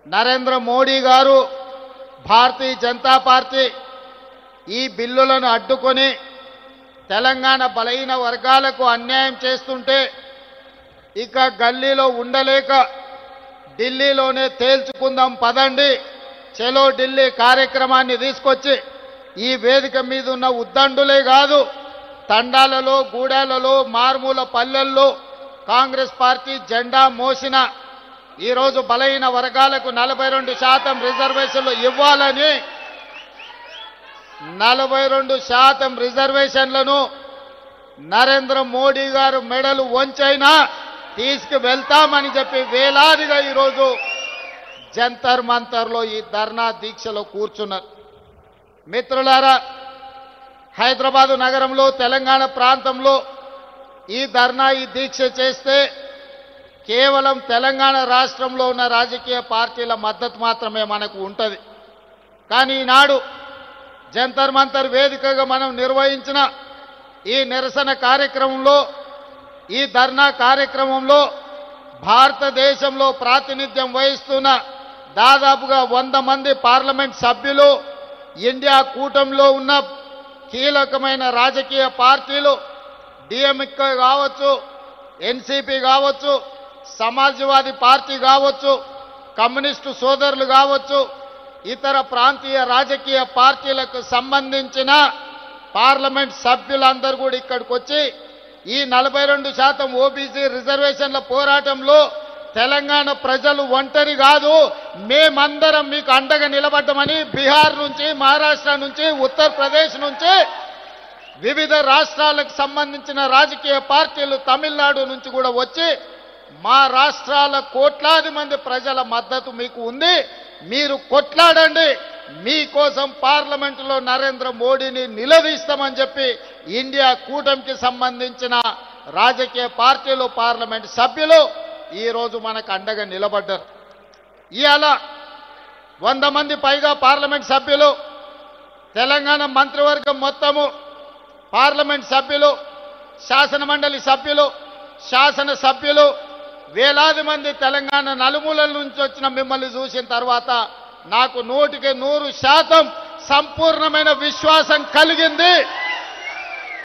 నరేంద్ర మోడీ గారు భారతీయ జనతా పార్టీ ఈ బిల్లులను అడ్డుకొని తెలంగాణ బలహీన వర్గాలకు అన్యాయం చేస్తుంటే ఇక గల్లీలో ఉండలేక ఢిల్లీలోనే తేల్చుకుందాం పదండి, చలో ఢిల్లీ కార్యక్రమాన్ని తీసుకొచ్చి ఈ వేదిక మీద ఉన్న ఉద్దండులే కాదు, తండాలలో, గూడాలలో, మారుమూల పల్లెల్లో కాంగ్రెస్ పార్టీ జెండా మోసిన ఈరోజు బలహీన వర్గాలకు 42% రిజర్వేషన్లు ఇవ్వాలని 42% రిజర్వేషన్లను నరేంద్ర మోడీ గారు మెడలు వంచైనా తీసుకువెళ్తామని చెప్పి వేలాదిగా ఈరోజు జంతర్ మంతర్లో ఈ ధర్నా దీక్షలో కూర్చున్నారు. మిత్రులారా, హైదరాబాదు నగరంలో, తెలంగాణ ప్రాంతంలో ఈ ధర్నా, ఈ దీక్ష చేస్తే కేవలం తెలంగాణ రాష్ట్రంలో ఉన్న రాజకీయ పార్టీల మద్దతు మాత్రమే మనకు ఉంటుంది. కానీ ఈనాడు జంతర్ మంతర్ వేదికగా మనం నిర్వహించిన ఈ నిరసన కార్యక్రమంలో, ఈ ధర్నా కార్యక్రమంలో భారతదేశంలో ప్రాతినిధ్యం వహిస్తున్న దాదాపుగా 100 మంది పార్లమెంట్ సభ్యులు, ఇండియా కూటమిలో ఉన్న కీలకమైన రాజకీయ పార్టీలు, డిఎంకే కావచ్చు, ఎన్సీపీ కావచ్చు, సమాజ్వాదీ పార్టీ కావచ్చు, కమ్యూనిస్టు సోదరులు కావచ్చు, ఇతర ప్రాంతీయ రాజకీయ పార్టీలకు సంబంధించిన పార్లమెంట్ సభ్యులందరూ కూడా ఇక్కడికి వచ్చి ఈ 42% ఓబీసీ రిజర్వేషన్ల పోరాటంలో తెలంగాణ ప్రజలు ఒంటరి కాదు, మేమందరం మీకు అండగా నిలబడ్డామని బీహార్ నుంచి, మహారాష్ట్ర నుంచి, ఉత్తరప్రదేశ్ నుంచి, వివిధ రాష్ట్రాలకు సంబంధించిన రాజకీయ పార్టీలు తమిళనాడు నుంచి కూడా వచ్చి మా రాష్ట్రాల కోట్లాది మంది ప్రజల మద్దతు మీకు ఉంది, మీరు కొట్లాడండి, మీకోసం పార్లమెంటులో నరేంద్ర మోడీని నిలదీస్తామని చెప్పి ఇండియా కూటమికి సంబంధించిన రాజకీయ పార్టీలు, పార్లమెంట్ సభ్యులు ఈరోజు మనకు అండగా నిలబడ్డారు. ఇవాళ 100 మంది పైగా పార్లమెంట్ సభ్యులు, తెలంగాణ మంత్రివర్గం మొత్తము, పార్లమెంట్ సభ్యులు, శాసన మండలి సభ్యులు, శాసన సభ్యులు, వేలాది మంది తెలంగాణ నలుమూలల నుంచి వచ్చిన మిమ్మల్ని చూసిన తర్వాత నాకు 100% సంపూర్ణమైన విశ్వాసం కలిగింది.